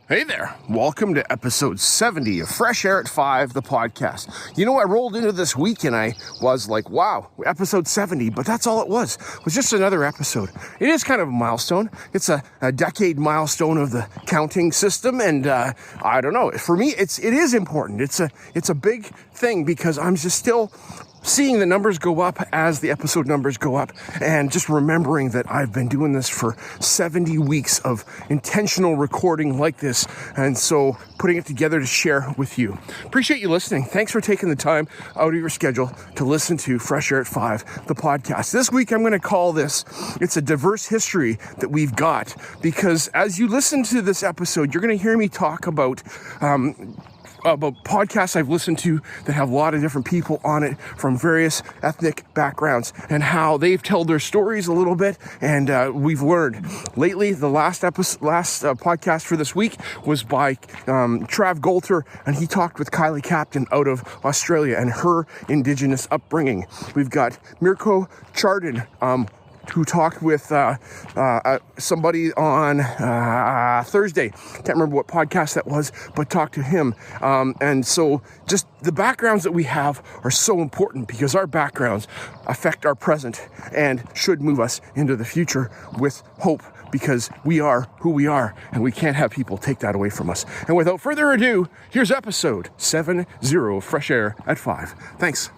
Hey there, welcome to episode 70 of Fresh Air at 5, the podcast. You know, I rolled into this week and I was like, wow, episode 70, but that's all it was just another episode. It is kind of a milestone. It's a decade milestone of the counting system, and I don't know, for me, it is important. It's a big thing because I'm just still seeing the numbers go up as the episode numbers go up, and just remembering that I've been doing this for 70 weeks of intentional recording like this, and so putting it together to share with you. Appreciate you listening. Thanks for taking the time out of your schedule to listen to Fresh Air at 5, the podcast. This week I'm going to call this, it's a diverse history that we've got, because as you listen to this episode, you're going to hear me talk about podcasts I've listened to that have a lot of different people on it from various ethnic backgrounds, and how they've told their stories a little bit, and we've learned. Lately, the last podcast for this week was by Trav Golter, and he talked with Kylie Captain out of Australia and her Indigenous upbringing. We've got Mirko Chardin, who talked with somebody on Thursday. Can't remember what podcast that was, but talked to him. And so just the backgrounds that we have are so important, because our backgrounds affect our present and should move us into the future with hope, because we are who we are, and we can't have people take that away from us. And without further ado, here's episode 70 of Fresh Air at 5. Thanks.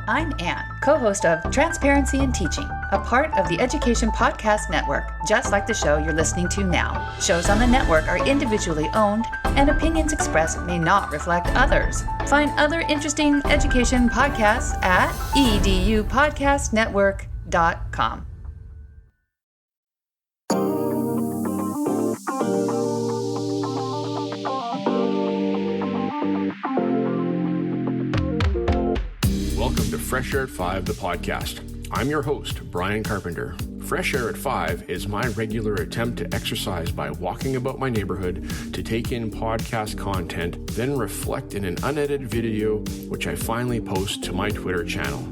I'm Anne, co-host of Transparency in Teaching, a part of the Education Podcast Network, just like the show you're listening to now. Shows on the network are individually owned, and opinions expressed may not reflect others. Find other interesting education podcasts at edupodcastnetwork.com. Welcome to Fresh Air at 5, the podcast. I'm your host, Brian Carpenter. Fresh Air at 5 is my regular attempt to exercise by walking about my neighborhood, to take in podcast content, then reflect in an unedited video, which I finally post to my Twitter channel.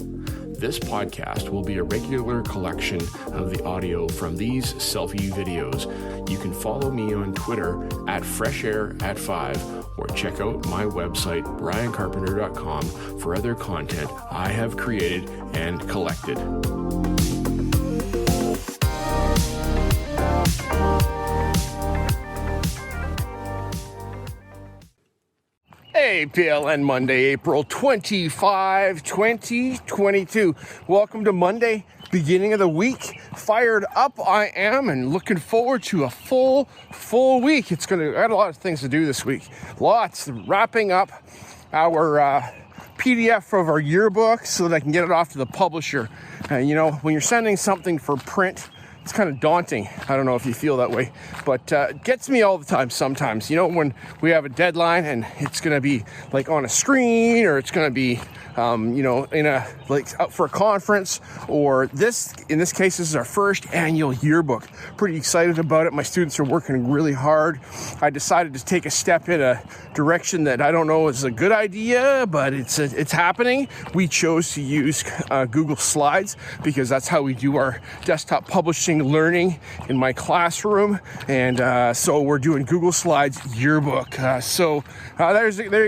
This podcast will be a regular collection of the audio from these selfie videos. You can follow me on Twitter at FreshAirAtFive, or check out my website, briancarpenter.com, for other content I have created and collected. Hey, PLN Monday, April 25, 2022. Welcome to Monday, beginning of the week. Fired up I am, and looking forward to a full week. I got a lot of things to do this week. Lots. Wrapping up our PDF of our yearbook so that I can get it off to the publisher. You know, when you're sending something for print, it's kind of daunting. I don't know if you feel that way, but it gets me all the time sometimes. You know, when we have a deadline and it's going to be like on a screen, or it's going to be, you know, in a, like out for a conference, or this, in this case, this is our first annual yearbook. Pretty excited about it. My students are working really hard. I decided to take a step in a direction that I don't know is a good idea, but it's happening. We chose to use Google Slides, because that's how we do our desktop publishing learning in my classroom, and so we're doing Google Slides yearbook. There you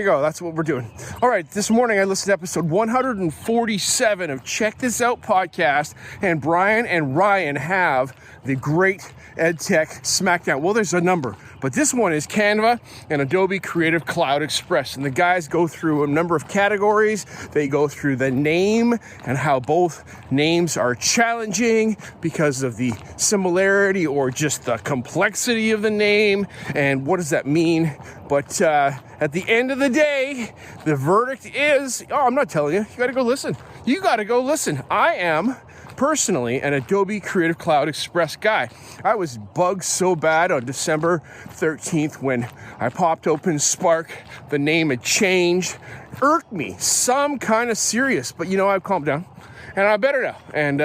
go. That's what we're doing. All right, this morning I listened to episode 147 of Check This Out podcast, and Brian and Ryan have the great EdTech Smackdown. Well, there's a number, but this one is Canva and Adobe Creative Cloud Express. And the guys go through a number of categories. They go through the name and how both names are challenging because of the similarity or just the complexity of the name. And what does that mean? But at the end of the day, the verdict is, I'm not telling you. You got to go listen. I am personally an Adobe Creative Cloud Express guy. I was bugged so bad on December 13th when I popped open Spark. The name had changed. Irked me. Some kind of serious. But, you know, I've calmed down. And I'm better now. And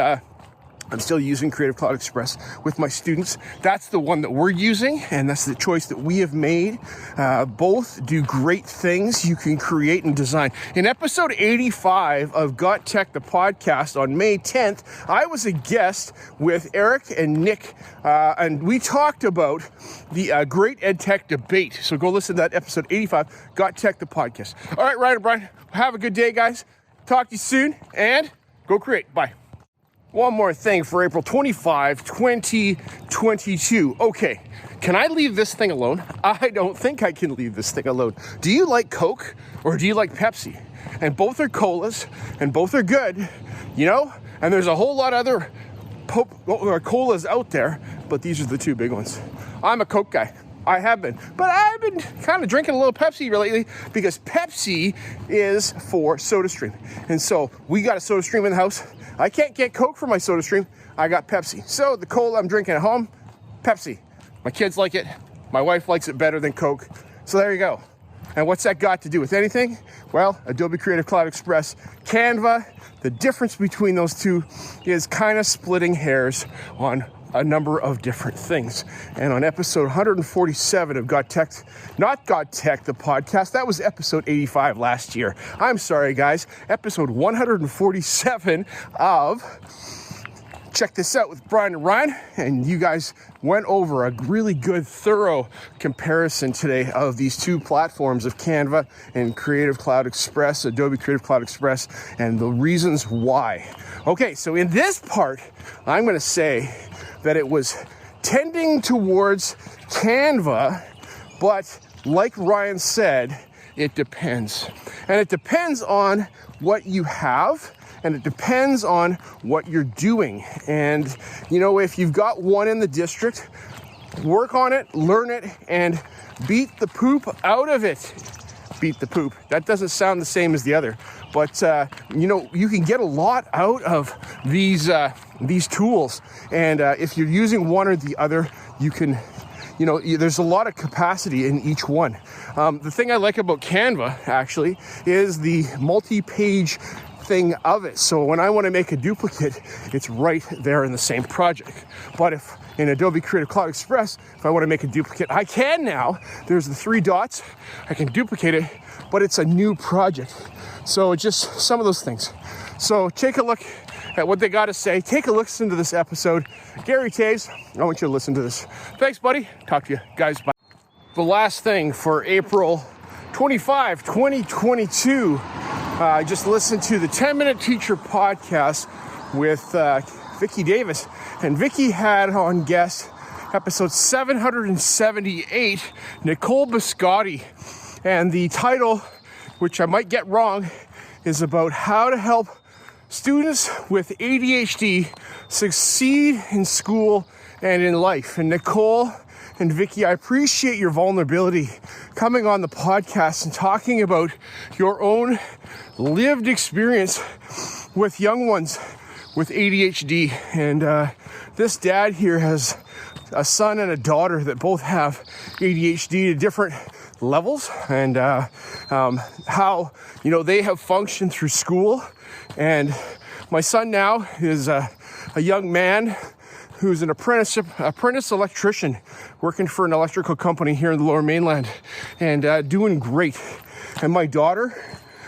I'm still using Creative Cloud Express with my students. That's the one that we're using, and that's the choice that we have made. Both do great things you can create and design. In episode 85 of Got Tech, the podcast, on May 10th, I was a guest with Eric and Nick, and we talked about the Great EdTech debate. So go listen to that episode 85, Got Tech, the podcast. All right, Ryan and Brian, have a good day, guys. Talk to you soon, and go create. Bye. One more thing for April 25, 2022. Okay, can I leave this thing alone? I don't think I can leave this thing alone. Do you like Coke or do you like Pepsi? And both are colas and both are good, you know? And there's a whole lot of other colas out there, but these are the two big ones. I'm a Coke guy. I have been. But I've been kind of drinking a little Pepsi lately because Pepsi is for SodaStream. And so we got a SodaStream in the house. I can't get Coke for my SodaStream. I got Pepsi. So the cola I'm drinking at home, Pepsi. My kids like it. My wife likes it better than Coke. So there you go. And what's that got to do with anything? Well, Adobe Creative Cloud Express, Canva. The difference between those two is kind of splitting hairs on a number of different things. And on episode 147 of Got Tech, not Got Tech, the podcast, that was episode 85 last year. I'm sorry, guys. Episode 147 of Check This Out with Brian and Ryan. And you guys went over a really good, thorough comparison today of these two platforms of Canva and Creative Cloud Express, Adobe Creative Cloud Express, and the reasons why. Okay, so in this part, I'm going to say that it was tending towards Canva, but like Ryan said, it depends. And it depends on what you have, and it depends on what you're doing. And, you know, if you've got one in the district, work on it, learn it, and beat the poop out of it. Beat the poop. That doesn't sound the same as the other. But, you know, you can get a lot out of these tools. And if you're using one or the other, you can, you know, there's a lot of capacity in each one. The thing I like about Canva, actually, is the multi-page thing of it. So when I want to make a duplicate, it's right there in the same project. But if in Adobe Creative Cloud Express, if I want to make a duplicate, I can now. There's the 3 dots. I can duplicate it, but it's a new project. So just some of those things. So take a look at what they got to say. Take a listen to this episode. Gary Taves, I want you to listen to this. Thanks, buddy. Talk to you guys. Bye. The last thing for April 25, 2022, I just listened to the 10-Minute Teacher podcast with Vicki Davis. And Vicki had on guest episode 778, Nicole Biscotti. And the title, which I might get wrong, is about how to help students with ADHD succeed in school and in life. And Nicole and Vicki, I appreciate your vulnerability coming on the podcast and talking about your own lived experience with young ones with ADHD. And this dad here has a son and a daughter that both have ADHD to different levels, and how, you know, they have functioned through school. And my son now is a young man who's an apprentice electrician working for an electrical company here in the Lower Mainland, and doing great. And my daughter,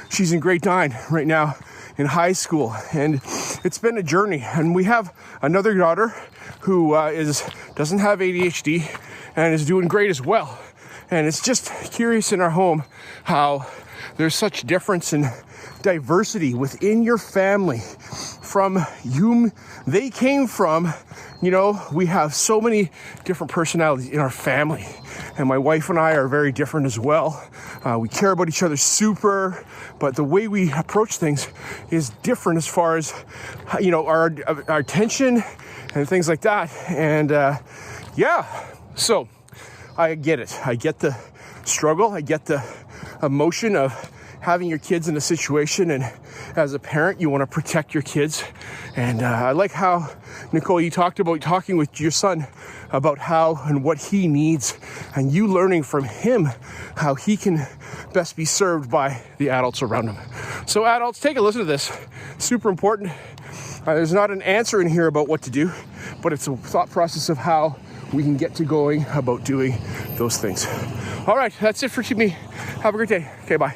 she's in grade 9 right now in high school, and it's been a journey. And we have another daughter who doesn't have ADHD and is doing great as well. And it's just curious in our home how there's such difference in diversity within your family from whom they came from. You know, we have so many different personalities in our family, and my wife and I are very different as well. We care about each other super, but the way we approach things is different as far as, you know, our attention and things like that. And so I get it. I get the struggle. I get the emotion of having your kids in a situation, and as a parent, you want to protect your kids. And I like how, Nicole, you talked about talking with your son about how and what he needs, and you learning from him how he can best be served by the adults around him. So adults, take a listen to this. Super important. There's not an answer in here about what to do, but it's a thought process of how we can get to going about doing those things. All right, that's it for me. Have a great day. Okay, bye.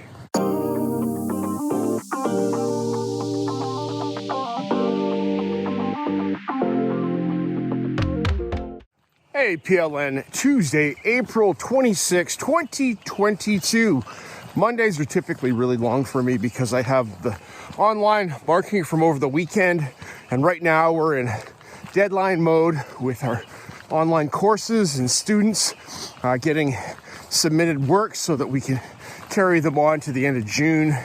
Hey, PLN, Tuesday, April 26, 2022. Mondays are typically really long for me because I have the online marketing from over the weekend, and right now we're in deadline mode with our online courses and students getting submitted work so that we can carry them on to the end of June.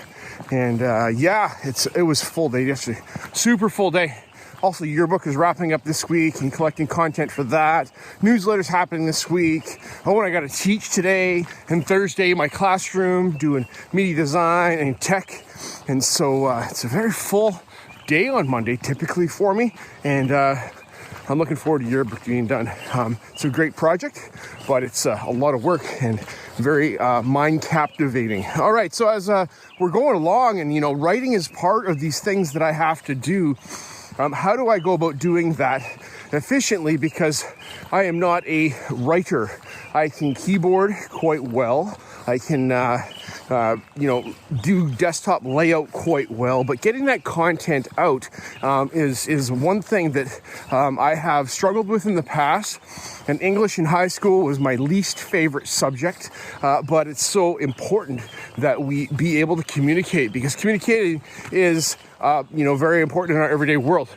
And it was full day yesterday, super full day. Also, yearbook is wrapping up this week and collecting content for that. Newsletter's happening this week. Oh, and I got to teach today and Thursday in my classroom doing media design and tech. And so it's a very full day on Monday typically for me. And I'm looking forward to yearbook being done. It's a great project, but it's a lot of work and very mind captivating. All right, so as we're going along, and writing is part of these things that I have to do. How do I go about doing that efficiently? Because I am not a writer. I can keyboard quite well. I can, do desktop layout quite well. But getting that content out is one thing that I have struggled with in the past. And English in high school was my least favorite subject. But it's so important that we be able to communicate, because communicating is very important in our everyday world.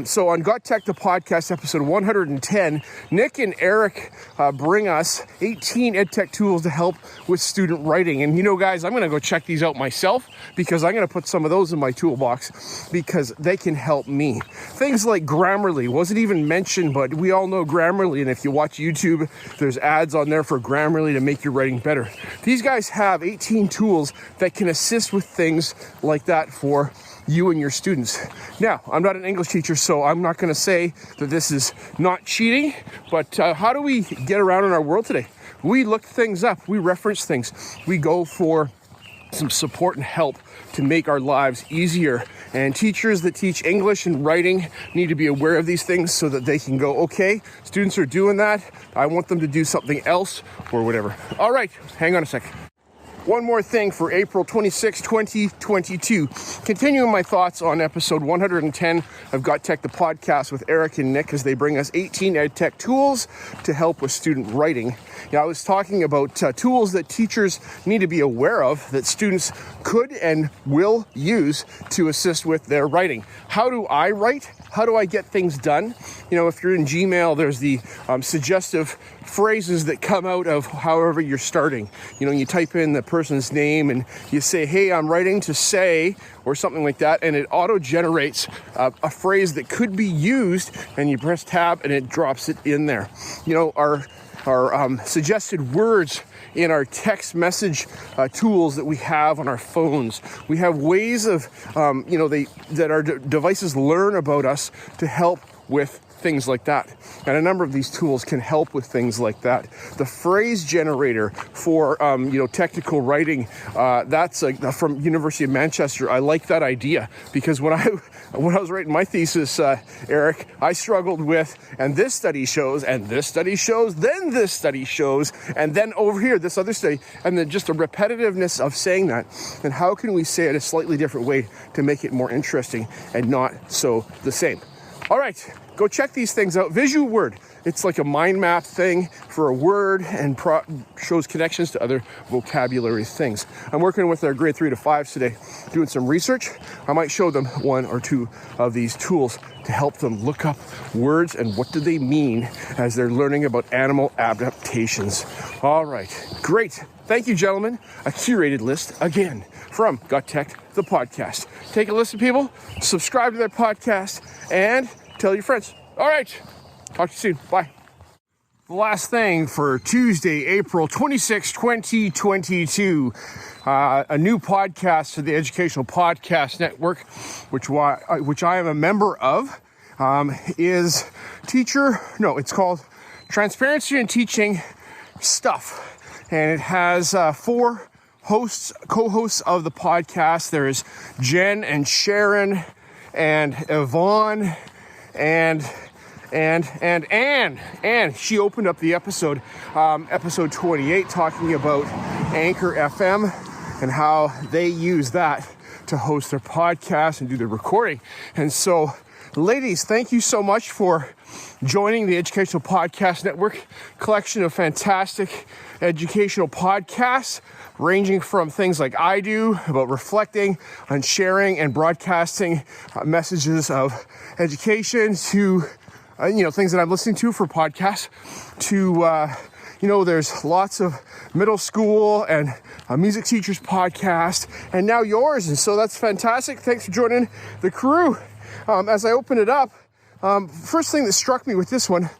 So on Got Tech, the podcast, episode 110, Nick and Eric bring us 18 EdTech tools to help with student writing. And guys, I'm going to go check these out myself, because I'm going to put some of those in my toolbox because they can help me. Things like Grammarly wasn't even mentioned, but we all know Grammarly. And if you watch YouTube, there's ads on there for Grammarly to make your writing better. These guys have 18 tools that can assist with things like that for you and your students. Now, I'm not an English teacher, so I'm not going to say that this is not cheating, but how do we get around in our world today? We look things up, we reference things, we go for some support and help to make our lives easier. And teachers that teach English and writing need to be aware of these things so that they can go, okay, students are doing that, I want them to do something else or whatever. All right, hang on a second. One more thing for April 26, 2022. Continuing my thoughts on episode 110 of Got Tech, the podcast with Eric and Nick, as they bring us 18 EdTech tools to help with student writing. I was talking about tools that teachers need to be aware of that students could and will use to assist with their writing. How do I write? How do I get things done? If you're in Gmail, there's the suggestive phrases that come out of however you're starting. You type in the person's name and you say, hey, I'm writing to say, or something like that, and it auto-generates a phrase that could be used, and you press tab and it drops it in there. Our suggested words in our text message tools that we have on our phones. We have ways of, that our devices learn about us to help with things like that. And a number of these tools can help with things like that. The phrase generator for, technical writing, that's from University of Manchester. I like that idea because when I was writing my thesis, Eric, I struggled with, and this study shows, and this study shows, then this study shows, and then over here, this other study, and then just the repetitiveness of saying that. And how can we say it a slightly different way to make it more interesting and not so the same? All right, go check these things out. Visual Word. It's like a mind map thing for a word and shows connections to other vocabulary things. I'm working with our grade 3 to 5s today, doing some research. I might show them one or two of these tools to help them look up words and what do they mean as they're learning about animal adaptations. All right, great. Thank you, gentlemen. A curated list again from Got Tech, the podcast. Take a listen, people. Subscribe to their podcast and tell your friends. All right. Talk to you soon. Bye. The last thing for Tuesday, April 26, 2022, a new podcast to the Educational Podcast Network, which I am a member of, is it's called Transparency in Teaching Stuff. And it has four co-hosts of the podcast. There's Jen and Sharon and Yvonne and Anne. She opened up the episode 28, talking about Anchor FM and how they use that to host their podcast and do their recording. And so, ladies, thank you so much for joining the Educational Podcast Network, collection of fantastic educational podcasts, ranging from things like I do about reflecting on sharing and broadcasting messages of education to things that I'm listening to for podcasts, to, there's lots of middle school and music teachers podcast, and now yours. And so that's fantastic. Thanks for joining the crew. As I open it up, first thing that struck me with this one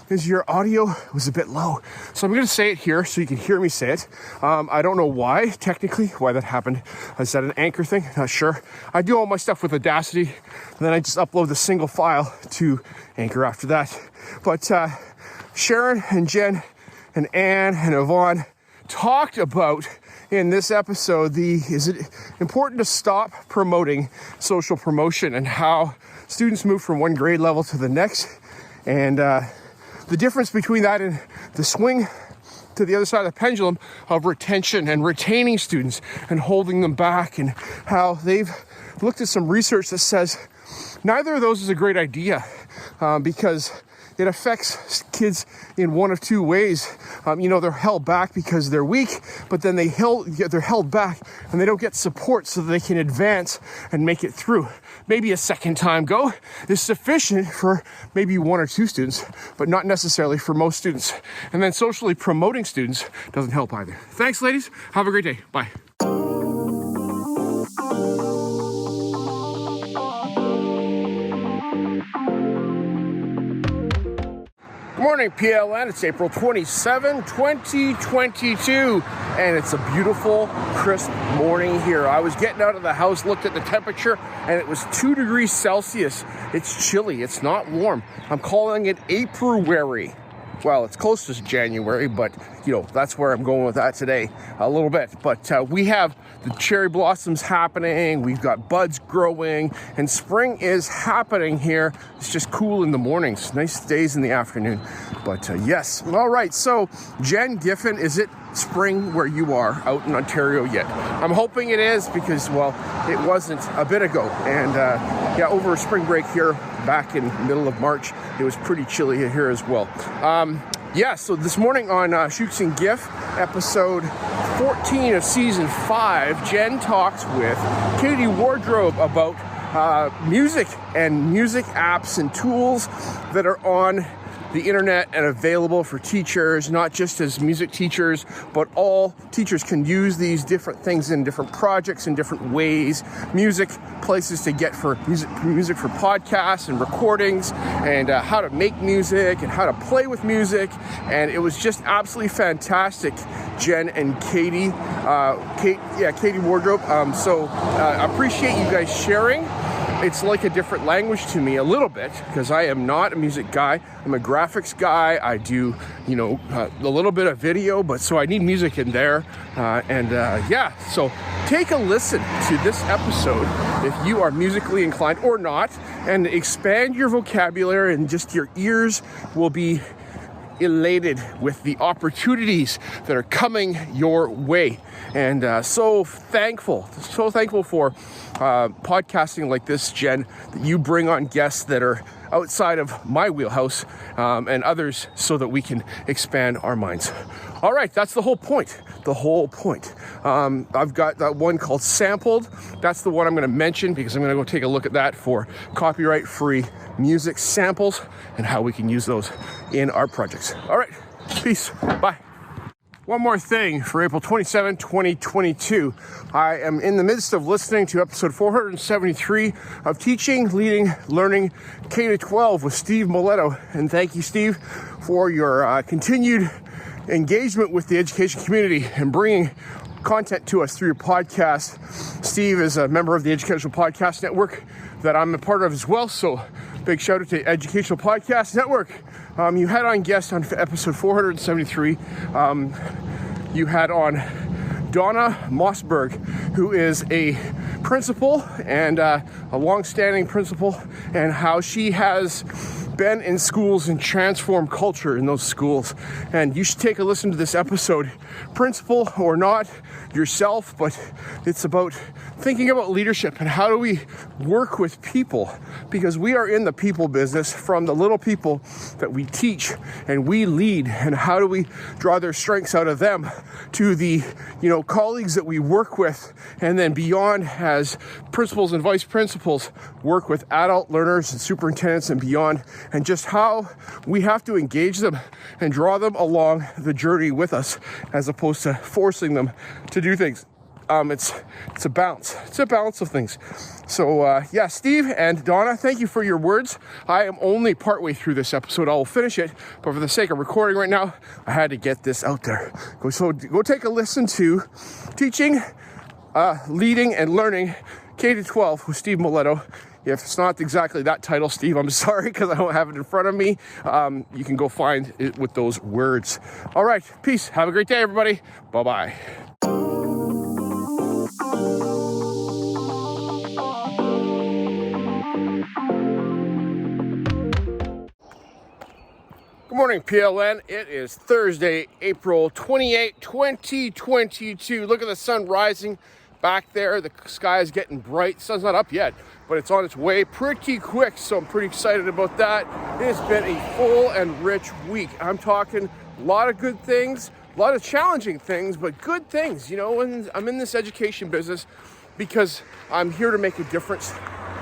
is your audio was a bit low. So I'm going to say it here so you can hear me say it. I don't know why that happened. Is that an Anchor thing? Not sure. I do all my stuff with Audacity, and then I just upload the single file to Anchor after that. But Sharon and Jen and Anne and Yvonne talked about in this episode is it important to stop promoting social promotion and how students move from one grade level to the next, and the difference between that and the swing to the other side of the pendulum of retention and retaining students and holding them back, and how they've looked at some research that says neither of those is a great idea, because it affects kids in one of two ways. They're held back because they're weak, but then they're held back and they don't get support so that they can advance and make it through. Maybe a second time go is sufficient for maybe one or two students, but not necessarily for most students. And then socially promoting students doesn't help either. Thanks, ladies. Have a great day. Bye. Good morning, PLN. It's April 27, 2022, and it's a beautiful, crisp morning here. I was getting out of the house, looked at the temperature, and it was 2 degrees Celsius. It's chilly. It's not warm. I'm calling it April-wary. Well, it's close to January, but, that's where I'm going with that today a little bit. But we have the cherry blossoms happening. We've got buds growing, and spring is happening here. It's just cool in the mornings, nice days in the afternoon. But yes, all right. So Jen Giffen, is it spring where you are out in Ontario yet? I'm hoping it is, because, it wasn't a bit ago. And over spring break here, back in the middle of March, it was pretty chilly here as well. So this morning on Shoots and GIF, episode 14 of season 5, Jen talks with Katie Wardrobe about music and music apps and tools that are on the internet and available for teachers, not just as music teachers, but all teachers can use these different things in different projects in different ways. Music, places to get for music for podcasts and recordings, and how to make music and how to play with music. And it was just absolutely fantastic, Jen and Katie. Katie Wardrobe. I appreciate you guys sharing. It's like a different language to me a little bit, because I am not a music guy. I'm a graphics guy. I do, a little bit of video, but so I need music in there. So take a listen to this episode if you are musically inclined or not, and expand your vocabulary, and just your ears will be elated with the opportunities that are coming your way. And so thankful for podcasting like this, Jen, that you bring on guests that are outside of my wheelhouse and others, so that we can expand our minds. All right, that's the whole point. I've got that one called Sampled. That's the one I'm going to mention, because I'm going to go take a look at that for copyright-free music samples and how we can use those in our projects. All right, peace. Bye. One more thing for April 27, 2022. I am in the midst of listening to episode 473 of Teaching, Leading, Learning K-12 with Steve Miletto. And thank you, Steve, for your continued engagement with the education community and bringing content to us through your podcast. Steve is a member of the Educational Podcast Network that I'm a part of as well. So big shout out to Educational Podcast Network. You had on guest on episode 473. You had on Donna Mossberg, who is a principal and a long-standing principal, and how she has been in schools and transformed culture in those schools. And you should take a listen to this episode, principal or not yourself, but it's about thinking about leadership and how do we work with people, because we are in the people business, from the little people that we teach and we lead, and how do we draw their strengths out of them to the colleagues that we work with, and then beyond as principals and vice principals work with adult learners and superintendents and beyond, and just how we have to engage them and draw them along the journey with us as opposed to forcing them to do things. It's a balance. It's a balance of things. So, Steve and Donna, thank you for your words. I am only partway through this episode. I will finish it, but for the sake of recording right now, I had to get this out there. So go take a listen to Teaching, Leading, and Learning K-12 with Steve Miletto. If it's not exactly that title, Steve, I'm sorry, because I don't have it in front of me. You can go find it with those words. All right, peace. Have a great day, everybody. Bye-bye. Good morning, PLN. It is Thursday, April 28, 2022. Look at the sun rising back there. The sky is getting bright. The sun's not up yet, but it's on its way pretty quick, so I'm pretty excited about that. It's been a full and rich week. I'm talking a lot of good things, a lot of challenging things, but good things. When I'm in this education business because I'm here to make a difference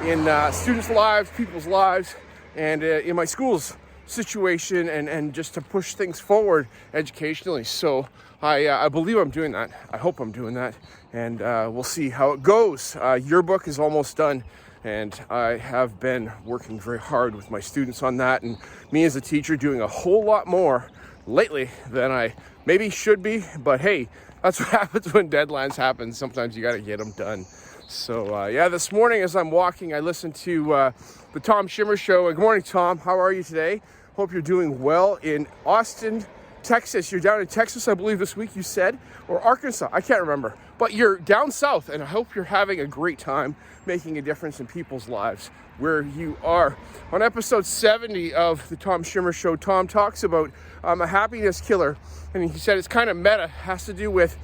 in students' lives, people's lives, and in my schools situation, and just to push things forward educationally. So I believe I'm doing that. I hope I'm doing that, and we'll see how it goes. Your book is almost done, and I have been working very hard with my students on that, and me as a teacher doing a whole lot more lately than I maybe should be, but hey, that's what happens when deadlines happen. Sometimes you got to get them done. So this morning as I'm walking, I listened to the Tom Schimmer Show. And good morning, Tom. How are you today? Hope you're doing well in Austin, Texas. You're down in Texas, I believe, this week, you said, or Arkansas. I can't remember. But you're down south, and I hope you're having a great time making a difference in people's lives where you are. On episode 70 of the Tom Schimmer Show, Tom talks about a happiness killer. And he said it's kind of meta. It has to do with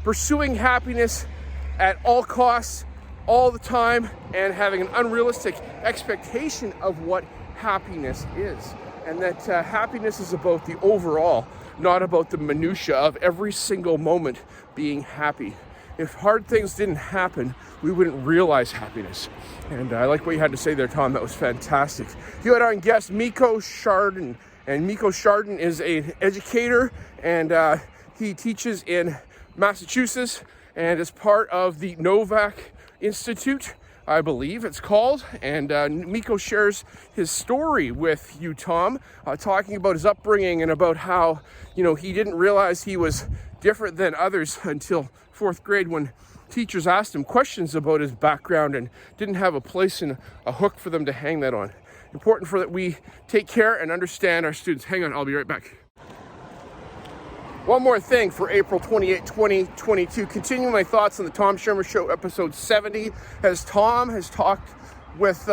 pursuing happiness at all costs, all the time, and having an unrealistic expectation of what happiness is. And that happiness is about the overall, not about the minutia of every single moment being happy. If hard things didn't happen, we wouldn't realize happiness. And I like what you had to say there, Tom. That was fantastic. You had on guest Miko Chardon. And Miko Chardon is an educator, and he teaches in Massachusetts and is part of the Novak Institute, I believe it's called. And Miko shares his story with you, Tom, talking about his upbringing and about how, he didn't realize he was different than others until fourth grade, when teachers asked him questions about his background and didn't have a place and a hook for them to hang that on. Important for that we take care and understand our students. Hang on, I'll be right back. One more thing for April 28, 2022. Continuing my thoughts on the Tom Schimmer Show, episode 70, as Tom has talked with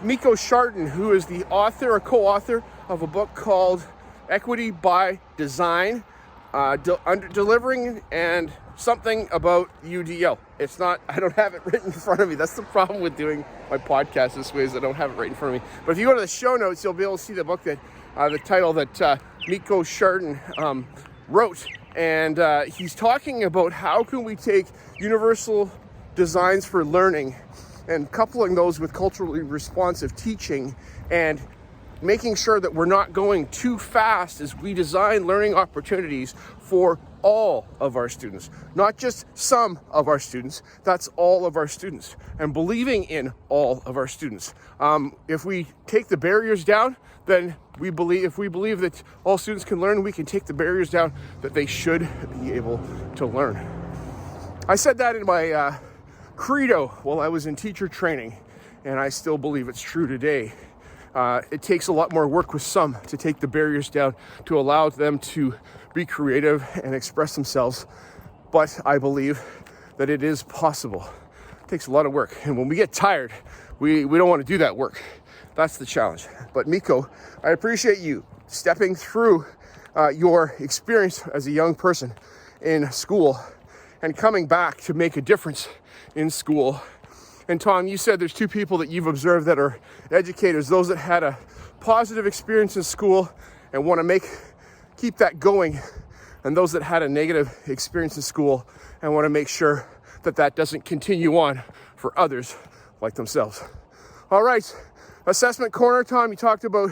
Miko Chardon, who is the author or co-author of a book called Equity by Design, delivering and something about UDL. It's not, I don't have it written in front of me. That's the problem with doing my podcast this way, is I don't have it right in front of me. But if you go to the show notes, you'll be able to see the book that, the title that Miko Chardon wrote. And he's talking about how can we take universal designs for learning and coupling those with culturally responsive teaching and making sure that we're not going too fast as we design learning opportunities for all of our students, not just some of our students. That's all of our students, and believing in all of our students. If we take the barriers down, then if we believe that all students can learn, we can take the barriers down that they should be able to learn. I said that in my credo while I was in teacher training, and I still believe it's true today. It takes a lot more work with some to take the barriers down, to allow them to be creative and express themselves. But I believe that it is possible. It takes a lot of work. And when we get tired, we don't want to do that work. That's the challenge. But Miko, I appreciate you stepping through your experience as a young person in school and coming back to make a difference in school. And Tom, you said there's two people that you've observed that are educators, those that had a positive experience in school and want to keep that going, and those that had a negative experience in school and want to make sure that that doesn't continue on for others like themselves. All right, assessment corner, Tom, you talked about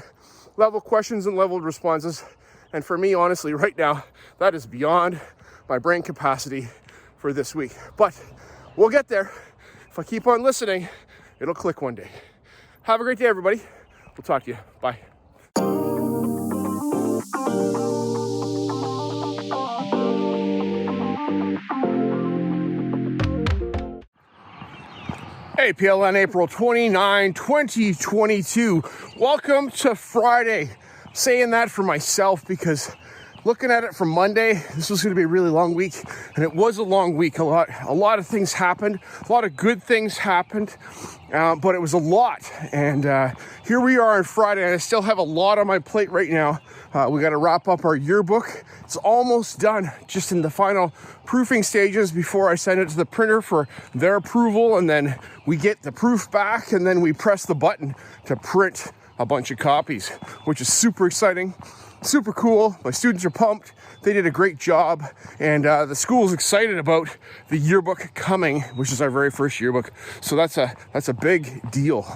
level questions and leveled responses. And for me, honestly, right now, that is beyond my brain capacity for this week. But we'll get there. If I keep on listening, it'll click one day. Have a great day, everybody. We'll talk to you. Bye. Hey, PLN, April 29, 2022. Welcome to Friday. I'm saying that for myself because looking at it from Monday, this was going to be a really long week, and it was a long week. A lot of things happened. A lot of good things happened, but it was a lot. And here we are on Friday, and I still have a lot on my plate right now. We got to wrap up our yearbook. It's almost done, just in the final proofing stages before I send it to the printer for their approval, and then we get the proof back, and then we press the button to print a bunch of copies, which is super exciting. Super cool. My students are pumped. They did a great job, and the school's excited about the yearbook coming, which is our very first yearbook. So that's a big deal.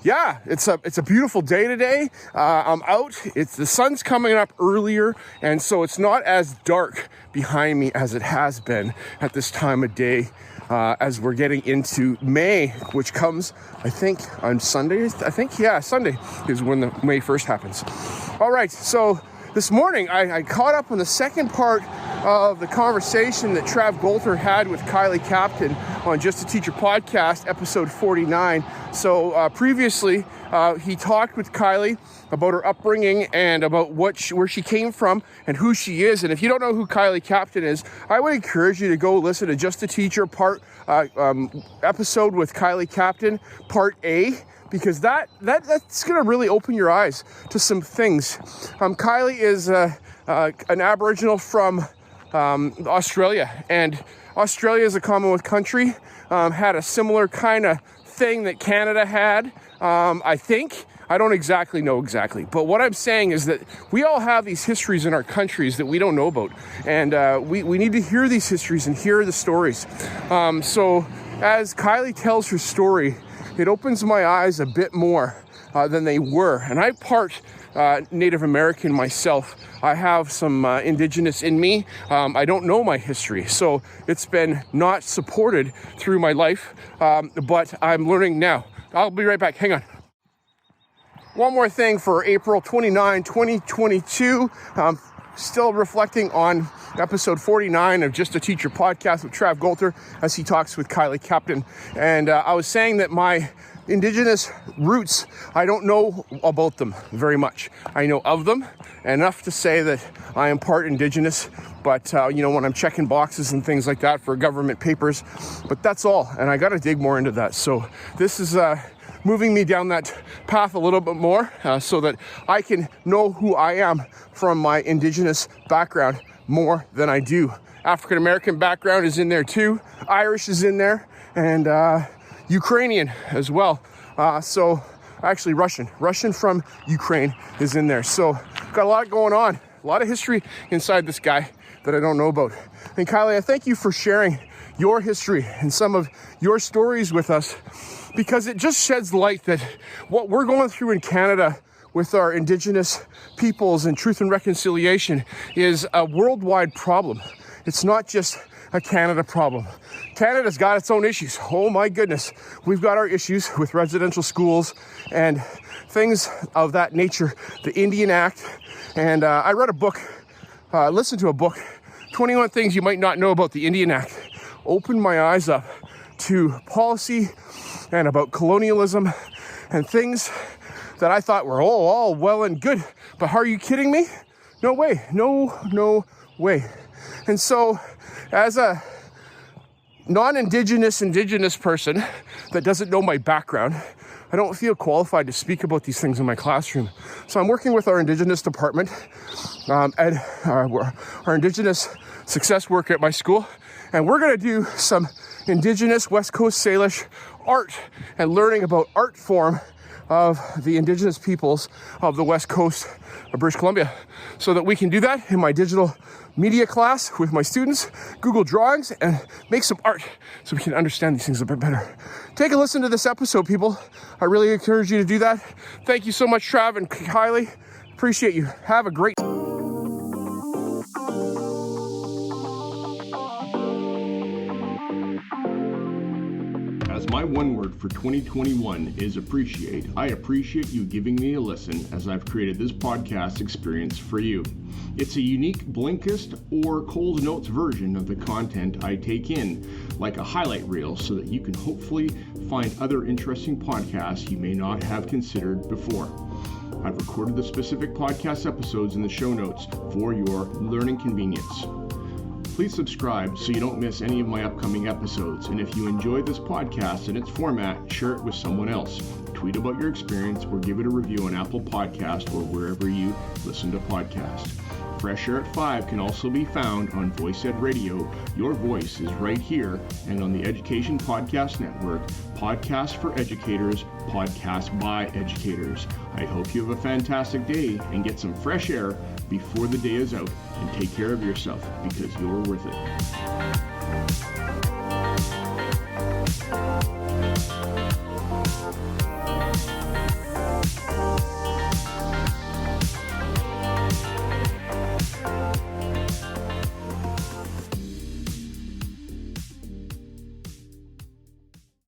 Yeah, it's a beautiful day today. I'm out. The sun's coming up earlier, and so it's not as dark behind me as it has been at this time of day. As we're getting into May, which comes, I think, on Sunday. Sunday is when the May 1st happens. All right, so this morning I caught up on the second part of the conversation that Trav Golter had with Kylie Captain on Just a Teacher podcast, episode 49. So previously, he talked with Kylie about her upbringing and about where she came from and who she is. And if you don't know who Kylie Captain is, I would encourage you to go listen to Just a Teacher episode with Kylie Captain, part A, because that's going to really open your eyes to some things. Kylie is an Aboriginal from Australia, and Australia is a Commonwealth country, had a similar kind of thing that Canada had, I think. I don't exactly know, but what I'm saying is that we all have these histories in our countries that we don't know about, and we need to hear these histories and hear the stories. So as Kylie tells her story, it opens my eyes a bit more than they were. And I'm part Native American myself. I have some Indigenous in me. I don't know my history, so it's been not supported through my life, but I'm learning now. I'll be right back. Hang on. One more thing for April 29, 2022. Still reflecting on episode 49 of Just a Teacher podcast with Trav Golter as he talks with Kylie Captain. And I was saying that my Indigenous roots, I don't know about them very much. I know of them enough to say that I am part Indigenous, but when I'm checking boxes and things like that for government papers, but that's all. And I got to dig more into that. So this is moving me down that path a little bit more so that I can know who I am from my Indigenous background more than I do. African American background is in there too. Irish is in there, and Ukrainian as well. So actually Russian from Ukraine is in there. So got a lot going on, a lot of history inside this guy that I don't know about. And Kylie, I thank you for sharing your history and some of your stories with us, because it just sheds light that what we're going through in Canada with our Indigenous peoples and truth and reconciliation is a worldwide problem. It's not just a Canada problem. Canada's got its own issues. Oh my goodness. We've got our issues with residential schools and things of that nature. The Indian Act. And I read a book, listened to a book, 21 Things You Might Not Know About the Indian Act. Opened my eyes up to policy and about colonialism and things that I thought were all well and good. But are you kidding me? No way. No way. And so as a non-Indigenous person that doesn't know my background, I don't feel qualified to speak about these things in my classroom. So I'm working with our Indigenous department and our Indigenous success work at my school. And we're going to do some Indigenous West Coast Salish art and learning about art form of the Indigenous peoples of the West Coast of British Columbia, so that we can do that in my digital media class with my students, Google Drawings, and make some art so we can understand these things a bit better. Take a listen to this episode, people. I really encourage you to do that. Thank you so much, Trav and Kylie. Appreciate you. Have a great As my one word for 2021 is appreciate, I appreciate you giving me a listen as I've created this podcast experience for you. It's a unique Blinkist or Coles Notes version of the content I take in, like a highlight reel, so that you can hopefully find other interesting podcasts you may not have considered before. I've recorded the specific podcast episodes in the show notes for your learning convenience. Please subscribe so you don't miss any of my upcoming episodes. And if you enjoyed this podcast and its format, share it with someone else. Tweet about your experience or give it a review on Apple Podcast or wherever you listen to podcasts. Fresh Air at 5 can also be found on Voice Ed Radio. Your voice is right here, and on the Education Podcast Network, Podcasts for Educators, Podcasts by Educators. I hope you have a fantastic day and get some fresh air before the day is out, and take care of yourself because you're worth it.